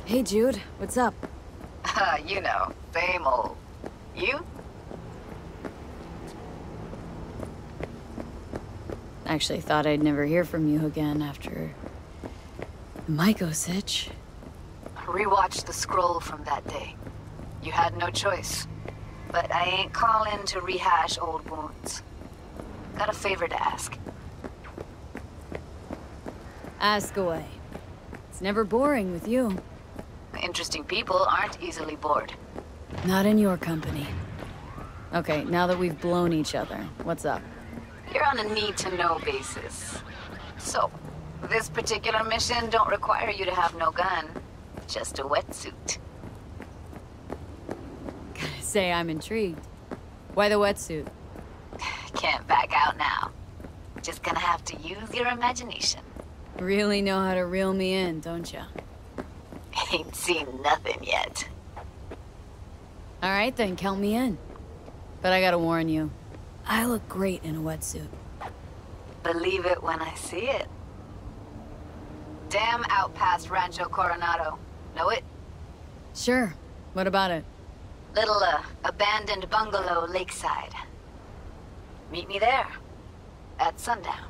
Hey, Jude. What's up? You know, same old. You? Actually thought I'd never hear from you again after... the Myco sitch. Rewatched the scroll from that day. You had no choice. But I ain't calling to rehash old wounds. Got a favor to ask. Ask away. It's never boring with you. Interesting people aren't easily bored. Not in your company. Okay, now that we've blown each other, what's up? You're on a need-to-know basis. So, this particular mission don't require you to have no gun. Just a wetsuit. Gotta say, I'm intrigued. Why the wetsuit? Can't back out now. Just gonna have to use your imagination. Really know how to reel me in, don't ya? Ain't seen nothing yet. Alright then, count me in. But I gotta warn you, I look great in a wetsuit. Believe it when I see it. Dam out past Rancho Coronado. Know it? Sure. What about it? Little, abandoned bungalow lakeside. Meet me there. At sundown.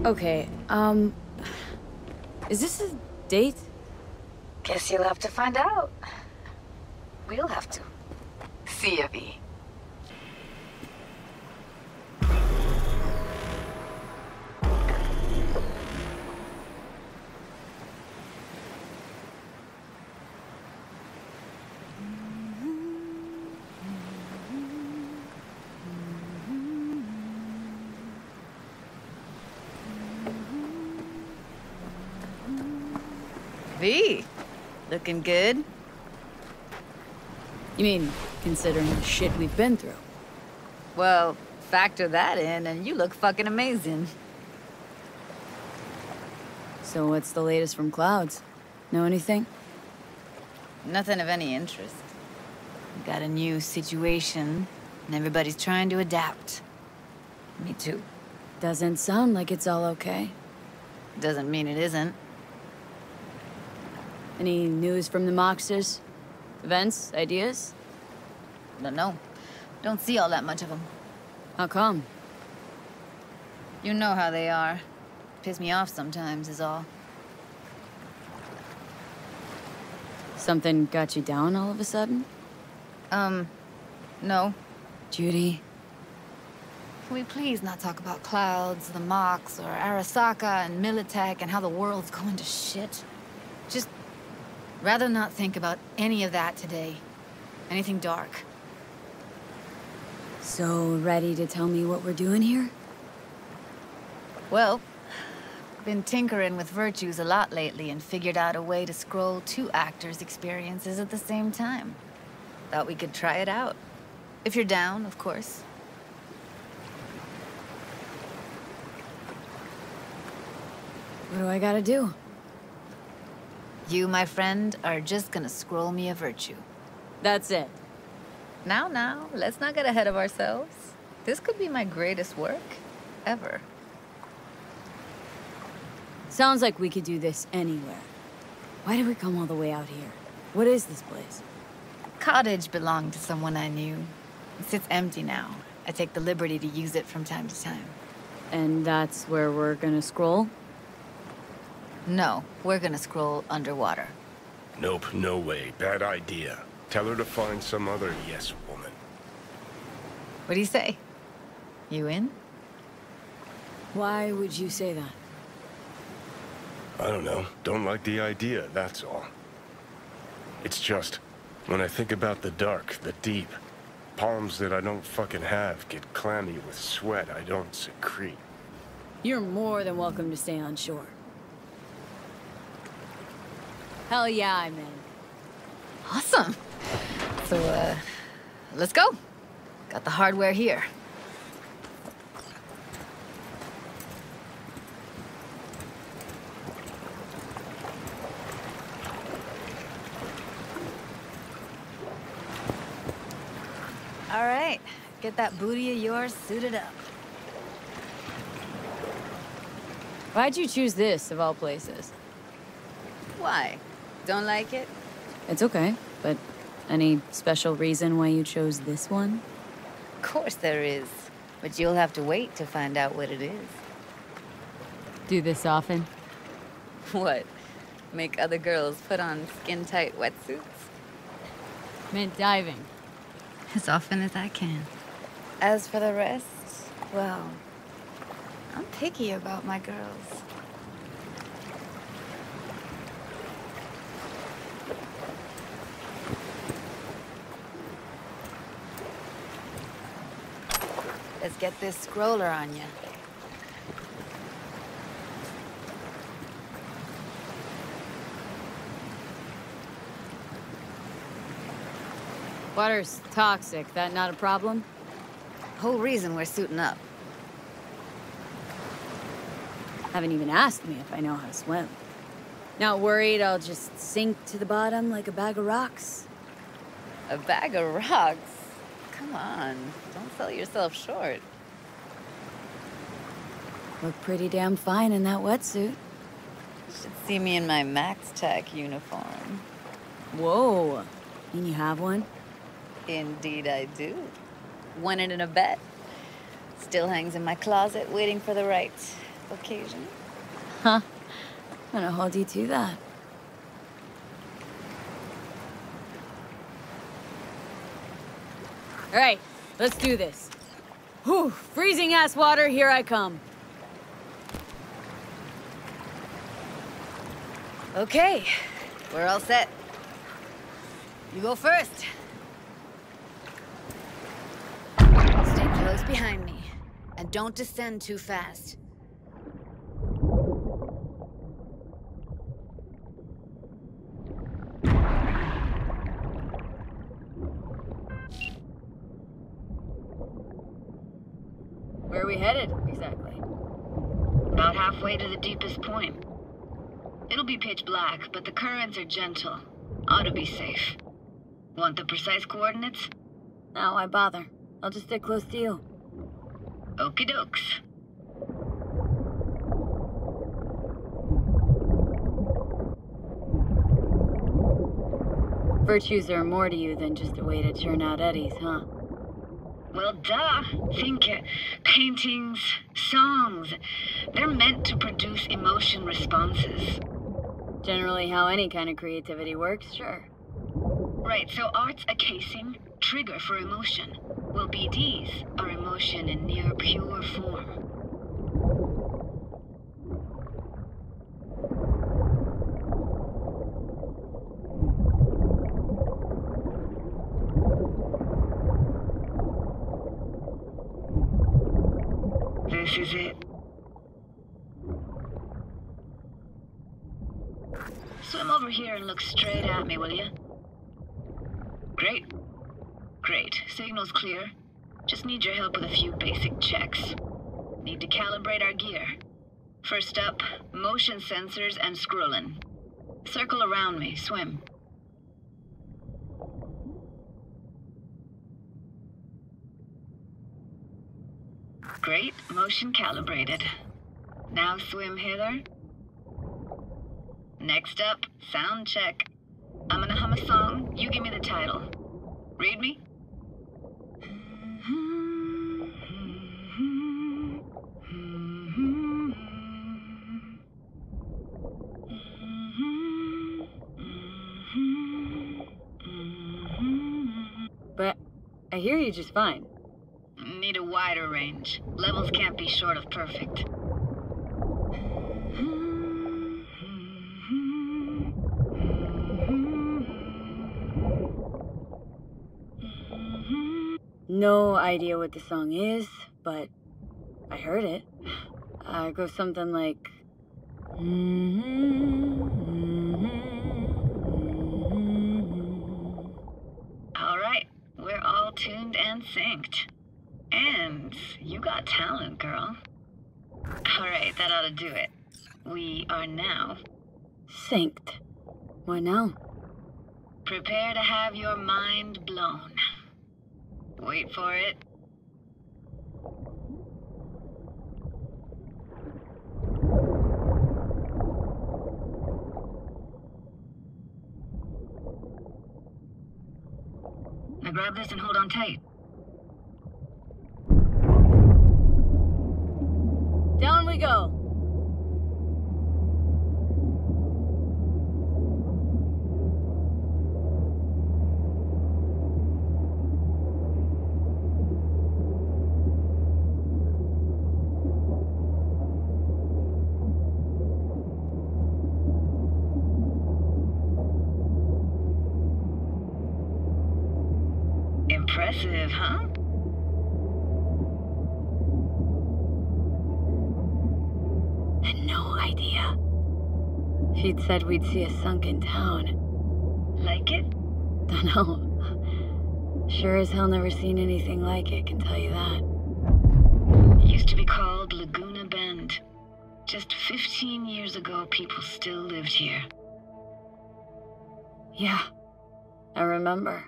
Okay, is this a date? Guess you'll have to find out. We'll have to. See ya, V. V, looking good. You mean, considering the shit we've been through? Well, factor that in and you look fucking amazing. So what's the latest from Clouds? Know anything? Nothing of any interest. We got a new situation, and everybody's trying to adapt. Me too. Doesn't sound like it's all okay. Doesn't mean it isn't. Any news from the Moxers? Events? Ideas? Don't know. Don't see all that much of them. How come? You know how they are. Piss me off sometimes is all. Something got you down all of a sudden? No. Judy? Can we please not talk about Clouds, the Mox, or Arasaka and Militech and how the world's going to shit? Just rather not think about any of that today. Anything dark. So, ready to tell me what we're doing here? Well, been tinkering with virtues a lot lately and figured out a way to scroll two actors' experiences at the same time. Thought we could try it out. If you're down, of course. What do I gotta do? You, my friend, are just gonna scroll me a virtue. That's it. Now, let's not get ahead of ourselves. This could be my greatest work ever. Sounds like we could do this anywhere. Why did we come all the way out here? What is this place? Cottage belonged to someone I knew. It sits empty now. I take the liberty to use it from time to time. And that's where we're gonna scroll? No, we're gonna scroll underwater. Nope, no way. Bad idea. Tell her to find some other yes woman. What do you say? You in? Why would you say that? I don't know. Don't like the idea, that's all. It's just, when I think about the dark, the deep, palms that I don't fucking have get clammy with sweat I don't secrete. You're more than welcome to stay on shore. Hell yeah, I'm in. Awesome. So, let's go. Got the hardware here. All right, get that booty of yours suited up. Why'd you choose this, of all places? Why? Don't like it? It's okay, but any special reason why you chose this one? Of course there is. But you'll have to wait to find out what it is. Do this often? What? Make other girls put on skin-tight wetsuits? Meant diving. As often as I can. As for the rest, well, I'm picky about my girls. Let's get this scroller on you. Water's toxic. That not a problem? Whole reason we're suiting up. Haven't even asked me if I know how to swim. Not worried I'll just sink to the bottom like a bag of rocks? A bag of rocks? Come on, don't sell yourself short. Look pretty damn fine in that wetsuit. You should see me in my Max Tech uniform. Whoa. Mean you have one? Indeed I do. Won it in a bet. Still hangs in my closet, waiting for the right occasion. Huh. I'm gonna hold you to that. All right, let's do this. Whew, freezing ass water, here I come. Okay, we're all set. You go first. Stay close behind me, and don't descend too fast. Where are we headed, exactly? About halfway to the deepest point. It'll be pitch black, but the currents are gentle. Ought to be safe. Want the precise coordinates? No, why bother? I'll just stick close to you. Okie dokes. Virtues are more to you than just a way to churn out eddies, huh? Well, duh. Think paintings, songs. They're meant to produce emotion responses. Generally how any kind of creativity works, sure. Right, so art's a casing, trigger for emotion. Well, BDs are emotion in near pure form. This is it. Swim over here and look straight at me, will you? Great. Great. Signal's clear. Just need your help with a few basic checks. Need to calibrate our gear. First up, motion sensors and scrolling. Circle around me. Swim. Great. Motion calibrated. Now swim hither. Next up, sound check. I'm gonna hum a song. You give me the title. Read me? But I hear you just fine. Need a wider range. Levels can't be short of perfect. No idea what the song is, but I heard it. It goes something like... All right, we're all tuned and synced. And you got talent, girl. All right, that ought to do it. We are now... Synced. What now? Prepare to have your mind blown. Wait for it. grab this and hold on tight. Down we go. Impressive, huh? Had no idea. She'd said we'd see a sunken town. Like it? Dunno. Sure as hell never seen anything like it, can tell you that. It used to be called Laguna Bend. Just 15 years ago, people still lived here. Yeah, I remember.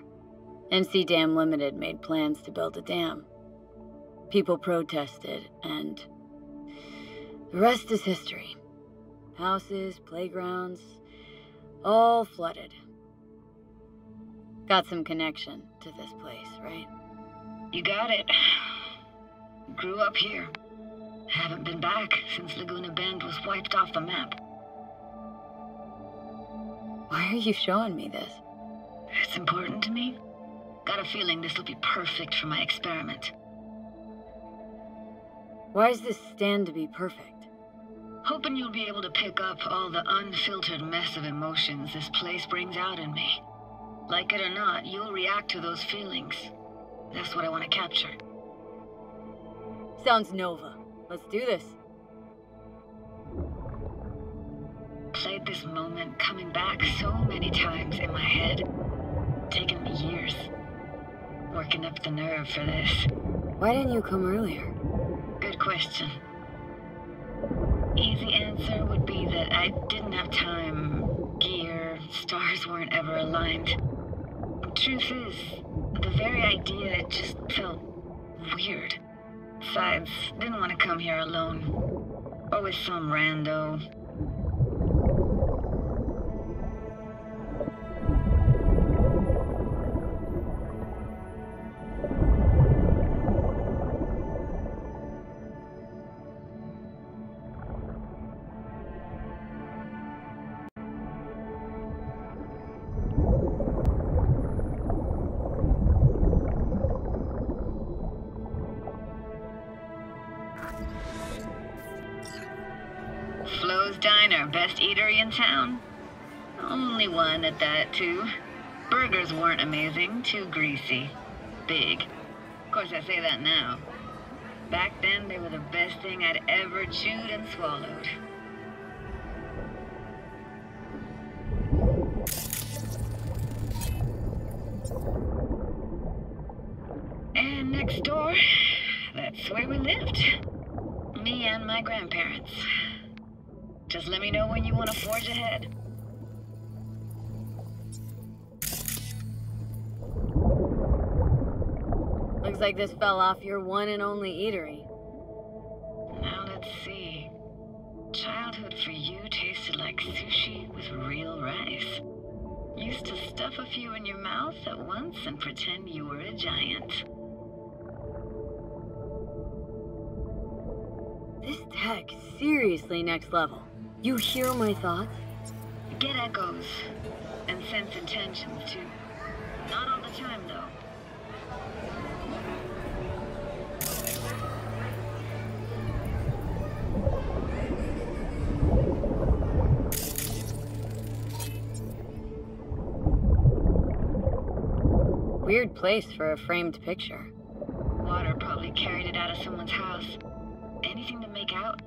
NC Dam Limited made plans to build a dam. People protested, and the rest is history. Houses, playgrounds, all flooded. Got some connection to this place, right? You got it. Grew up here. Haven't been back since Laguna Bend was wiped off the map. Why are you showing me this? It's important to me. Got a feeling this will be perfect for my experiment. Why does this stand to be perfect? Hoping you'll be able to pick up all the unfiltered mess of emotions this place brings out in me. Like it or not, you'll react to those feelings. That's what I want to capture. Sounds Nova. Let's do this. Played this moment coming back so many times in my head. Taken me years. Working up the nerve for this. Why didn't you come earlier? Good question. Easy answer would be that I didn't have time, gear, stars weren't ever aligned. Truth is, the very idea, it just felt weird. Besides, didn't want to come here alone. Or with some rando. Flo's Diner, best eatery in town? Only one at that, too. Burgers weren't amazing, too greasy. Big. Of course, I say that now. Back then, they were the best thing I'd ever chewed and swallowed. And next door, that's where we lived. Me and my grandparents. Just let me know when you want to forge ahead. Looks like this fell off your one and only eatery. Now let's see. Childhood for you tasted like sushi with real rice. Used to stuff a few in your mouth at once and pretend you were a giant. This tech, seriously next level. You hear my thoughts? Get echoes. And sense intentions, too. Not all the time, though. Weird place for a framed picture. Water probably carried it out of someone's house. Anything to make out?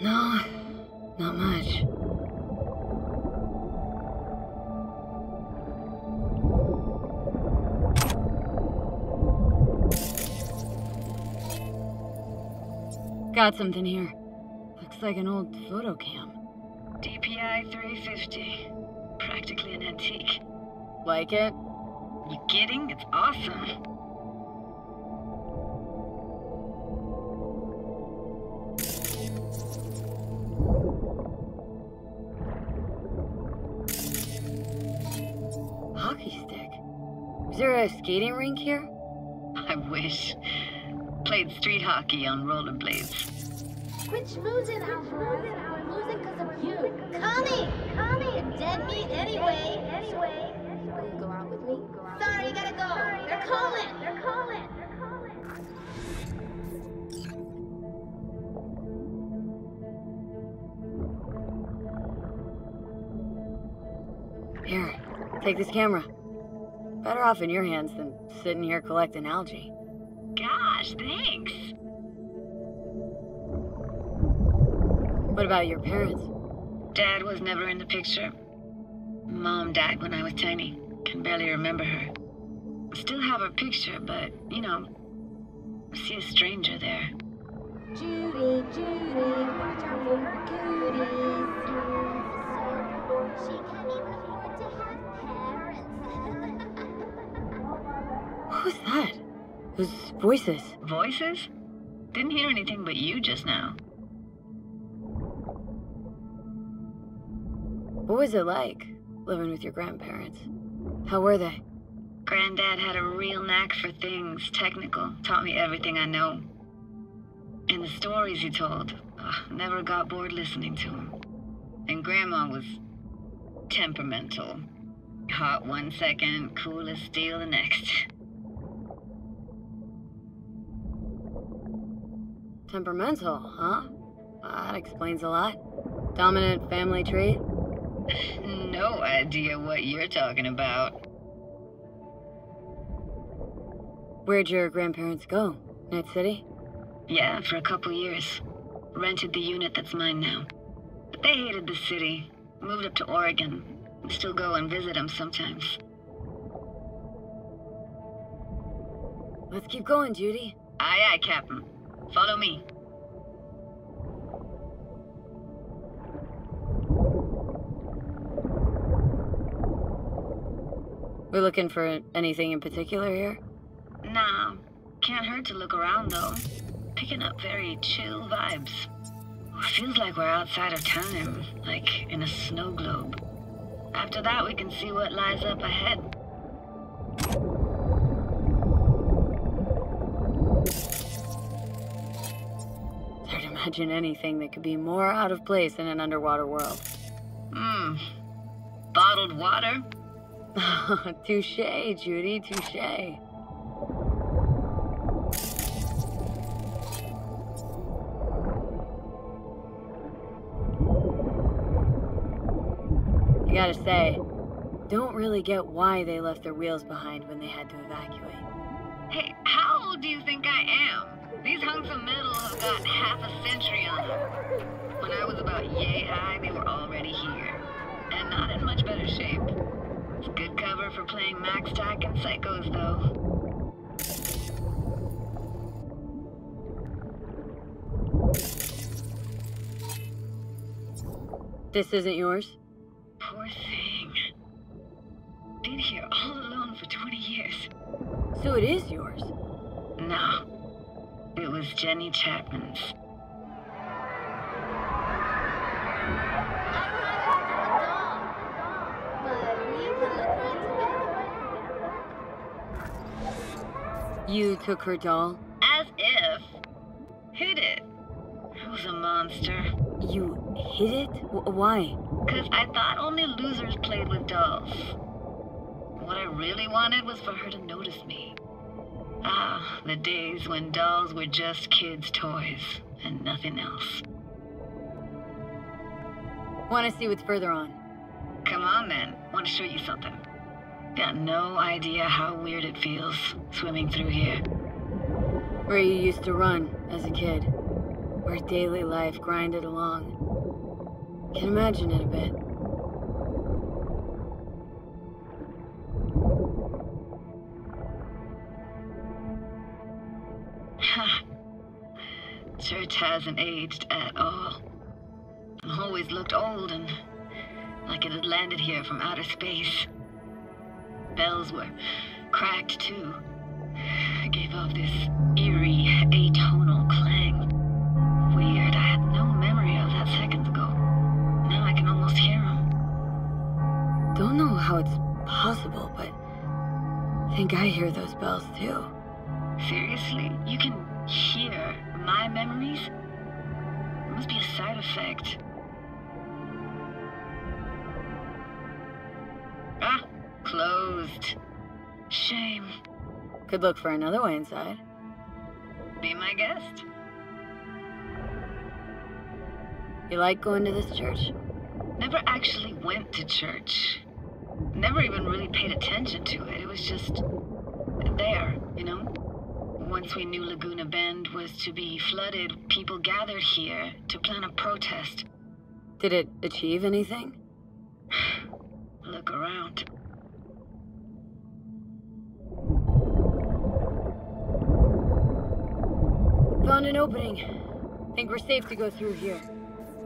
No, not much. Got something here. Looks like an old photo cam. DPI 350. Practically an antique. Like it? You kidding? It's awesome. Hockey stick. Is there a skating rink here? I wish. Played street hockey on rollerblades. Quit schmoozing, Alvarez. We're losing because of you. Coming! You're dead meat anyway. Will you go out with me? Sorry, you gotta go. They're calling. Here, take this camera. Better off in your hands than sitting here collecting algae. Gosh, thanks. What about your parents? Dad was never in the picture. Mom died when I was tiny. Can barely remember her. Still have her picture, but, you know, I see a stranger there. Judy, watch out for her cooties. She can't even afford to have parents. What was that? Those voices. Voices? Didn't hear anything but you just now. What was it like, living with your grandparents? How were they? Granddad had a real knack for things technical. Taught me everything I know. And the stories he told, never got bored listening to him. And Grandma was temperamental. Hot one second, cool as steel the next. Temperamental, huh? That explains a lot. Dominant family trait? No idea what you're talking about. Where'd your grandparents go? Night City? Yeah, for a couple years. Rented the unit that's mine now. But they hated the city. Moved up to Oregon. Still go and visit them sometimes. Let's keep going, Judy. Aye, aye, Captain. Follow me. We're looking for anything in particular here? Nah, can't hurt to look around though. Picking up very chill vibes. Feels like we're outside of time, like in a snow globe. After that, we can see what lies up ahead. It's hard to imagine anything that could be more out of place in an underwater world. Bottled water? Touché, Judy, touché. I gotta say, don't really get why they left their wheels behind when they had to evacuate. Hey, how old do you think I am? These hunks of metal have got half a century on them. When I was about yay high, they were already here. And not in much better shape. It's good cover for playing Max Tack and Psychos, though. This isn't yours? Poor thing. Been here all alone for 20 years. So it is yours? No. It was Jenny Chapman's. You took her doll? As if. Hid it. I was a monster. You hid it? Why? 'Cause I thought only losers played with dolls. What I really wanted was for her to notice me. Ah, the days when dolls were just kids' toys and nothing else. Want to see what's further on? Come on then, want to show you something. Got no idea how weird it feels swimming through here. Where you used to run as a kid. Where daily life grinded along. Can imagine it a bit. Church hasn't aged at all. Always looked old and like it had landed here from outer space. Bells were cracked too. It gave off this eerie, atonal clang. Weird, I had no memory of that seconds ago. Now I can almost hear them. Don't know how it's possible, but think I hear those bells too. Seriously? You can hear my memories? It must be a side effect. Ah, closed. Shame. Could look for another way inside. Be my guest. You like going to this church? Never actually went to church. Never even really paid attention to it. It was just there, you know? Once we knew Laguna Bend was to be flooded, people gathered here to plan a protest. Did it achieve anything? Look around. Found an opening. Think we're safe to go through here.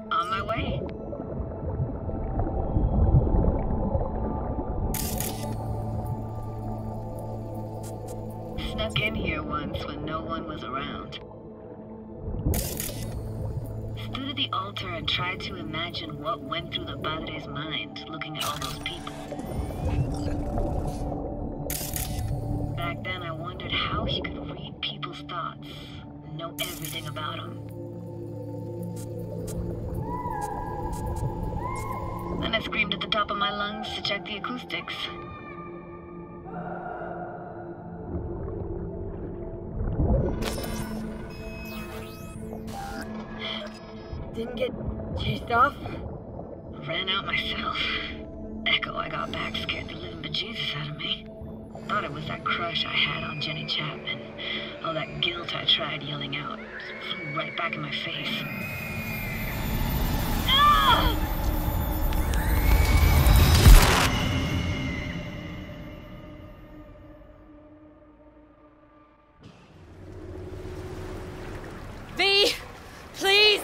On my way. Snuck in here once when no one was around. Stood at the altar and tried to imagine what went through the padre's mind looking at all those people. Back then I wondered how he could read people's thoughts and know everything about them. Then I screamed at the top of my lungs to check the acoustics. Didn't get chased off? Ran out myself. Echo, I got back scared the living bejesus out of me. Thought it was that crush I had on Jenny Chapman. All that guilt I tried yelling out just flew right back in my face. No! V! Please!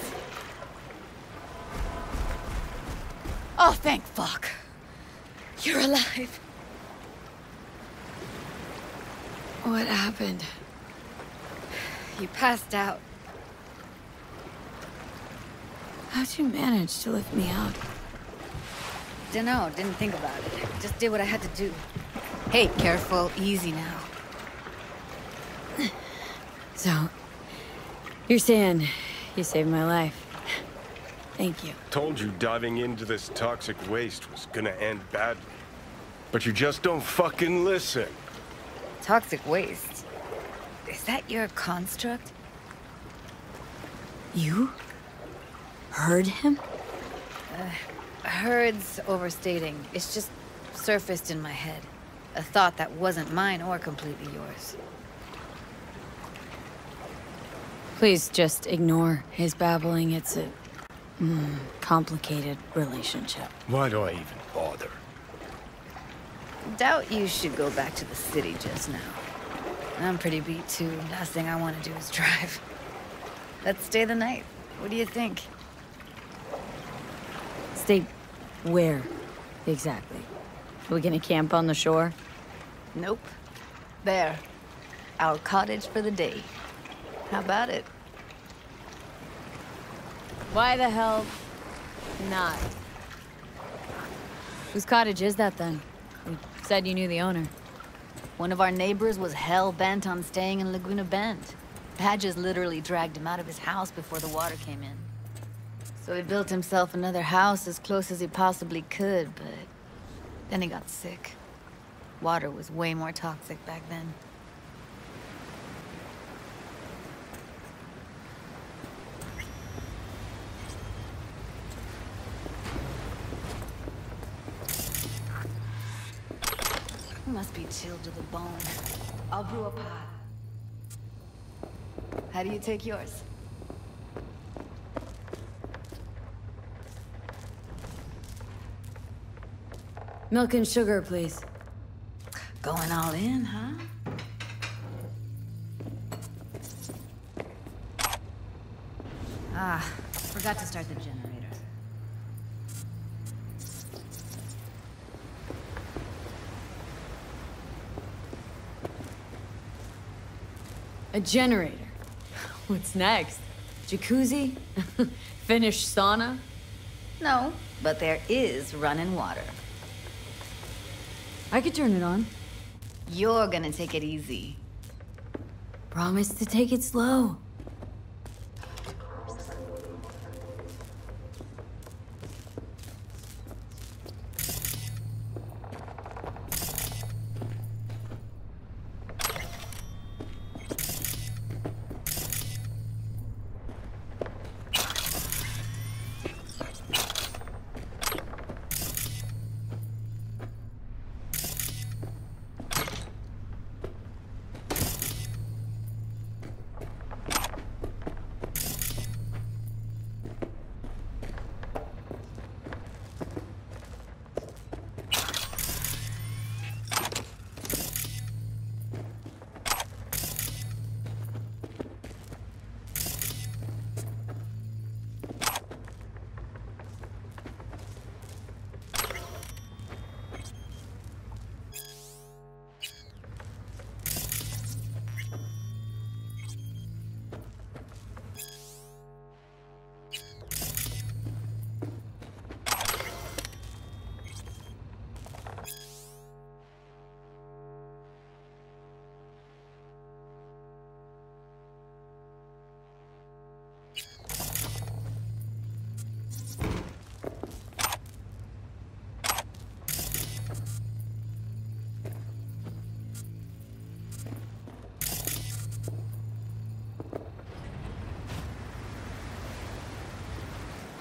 Oh, thank fuck. You're alive. What happened? You passed out. How'd you manage to lift me up? Dunno, didn't think about it. Just did what I had to do. Hey, careful, easy now. So, you're saying you saved my life. Thank you. Told you diving into this toxic waste was gonna end badly. But you just don't fucking listen. Toxic waste? Is that your construct? You? Heard him? Heard's overstating. It's just surfaced in my head. A thought that wasn't mine or completely yours. Please just ignore his babbling. It's a complicated relationship. Why do I even bother? Doubt you should go back to the city just now. I'm pretty beat too. Last thing I want to do is drive. Let's stay the night. What do you think? Stay where, exactly? Are we gonna camp on the shore? Nope. There. Our cottage for the day. How about it? Why the hell not? Whose cottage is that then? You said you knew the owner. One of our neighbors was hell-bent on staying in Laguna Bend. Badges literally dragged him out of his house before the water came in. So he built himself another house as close as he possibly could, but then he got sick. Water was way more toxic back then. Must be chilled to the bone. I'll brew a pot. How do you take yours? Milk and sugar, please. Going all in, huh? Ah, forgot to start the generator. A generator. What's next? Jacuzzi? Finnish sauna? No, but there is running water. I could turn it on. You're gonna take it easy. Promise to take it slow.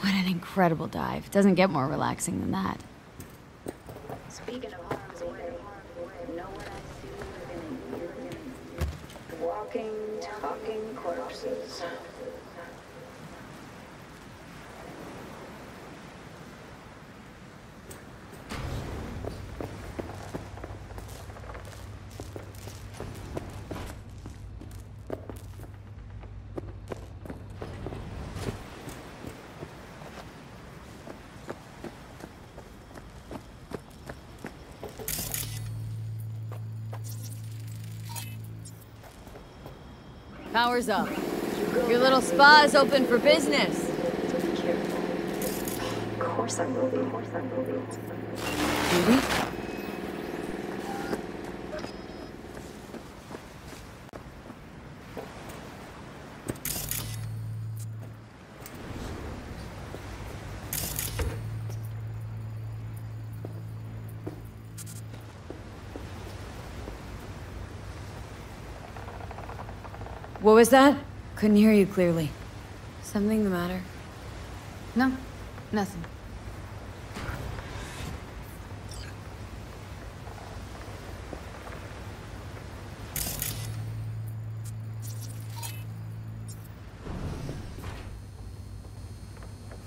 What an incredible dive. Doesn't get more relaxing than that. Speaking of harm's way, know what I see living in walking, talking corpses. Power's up. Your little spa is open for business. Of course I will be. Judy? What was that? Couldn't hear you clearly. Something the matter? No, nothing.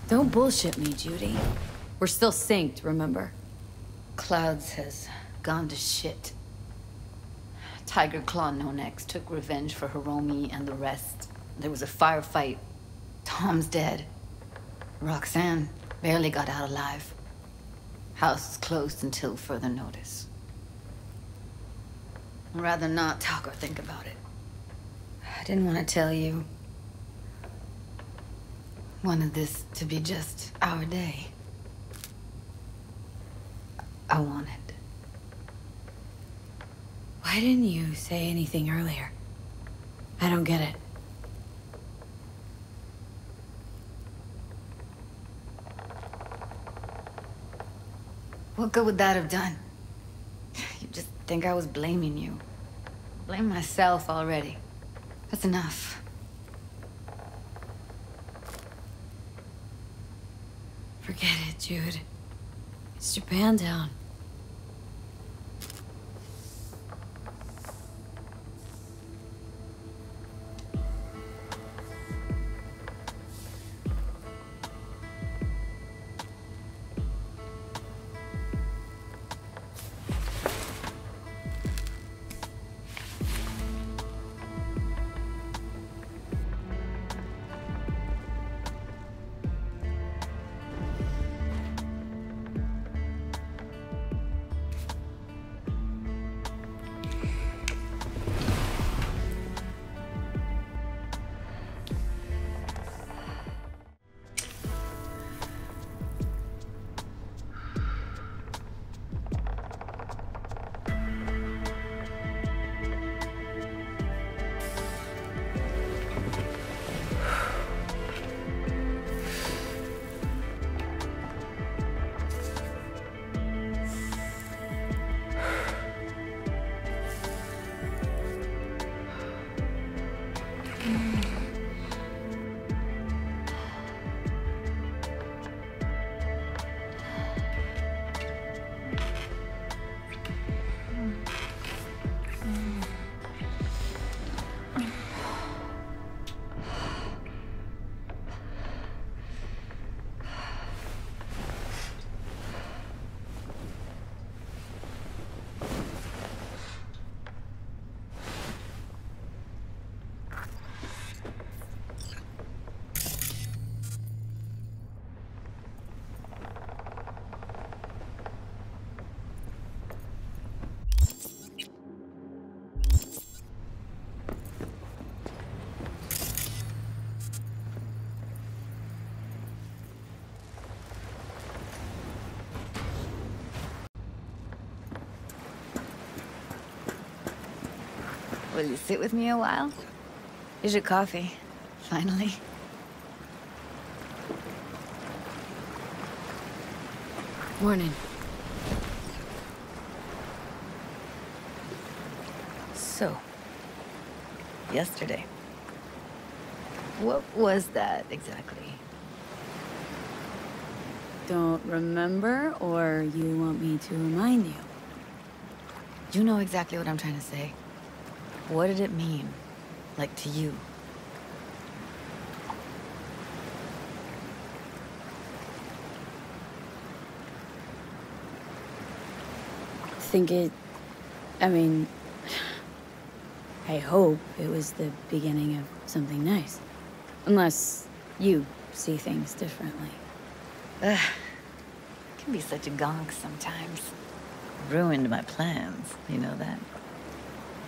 Don't bullshit me, Judy. We're still synced, remember? Clouds has gone to shit. Tiger Claw No Next took revenge for Hiromi and the rest. There was a firefight. Tom's dead. Roxanne barely got out alive. House is closed until further notice. I'd rather not talk or think about it. I didn't want to tell you. Wanted this to be just our day. I wanted. Why didn't you say anything earlier? I don't get it. What good would that have done? You just think I was blaming you. Blame myself already. That's enough. Forget it, Jude. It's Japantown. Will you sit with me a while? Here's your coffee. Finally. Morning. So, yesterday. What was that exactly? Don't remember, or you want me to remind you? You know exactly what I'm trying to say. What did it mean? Like, to you? I mean, I hope it was the beginning of something nice. Unless you see things differently. Ugh. Can be such a gonk sometimes. Ruined my plans, you know that?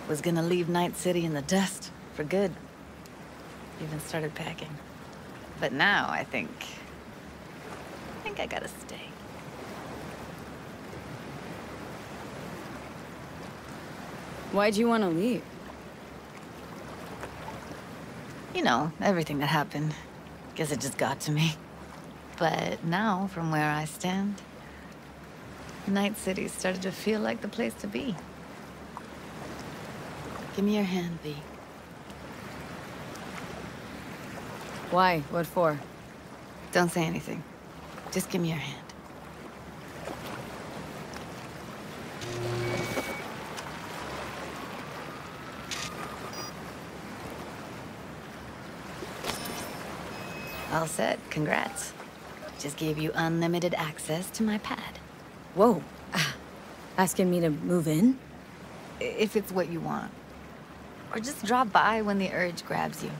Was gonna leave Night City in the dust, for good. Even started packing. But now I think I gotta stay. Why'd you want to leave? You know, everything that happened. Guess it just got to me. But now, from where I stand, Night City started to feel like the place to be. Give me your hand, V. Why? What for? Don't say anything. Just give me your hand. All set. Congrats. Just gave you unlimited access to my pad. Whoa. Asking me to move in? If it's what you want. Or just drop by when the urge grabs you.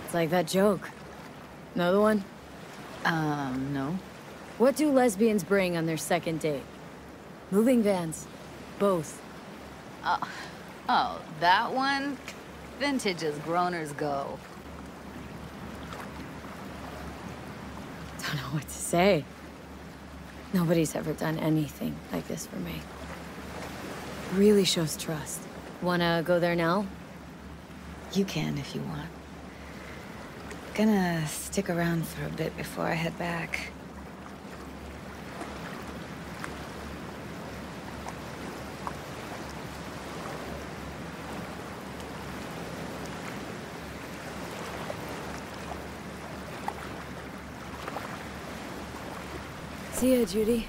It's like that joke. Another one? No. What do lesbians bring on their second date? Moving vans. Both. Oh, that one? Vintage as growners go. Don't know what to say. Nobody's ever done anything like this for me. Really shows trust. Wanna go there now? You can if you want. Gonna stick around for a bit before I head back. See ya, Judy.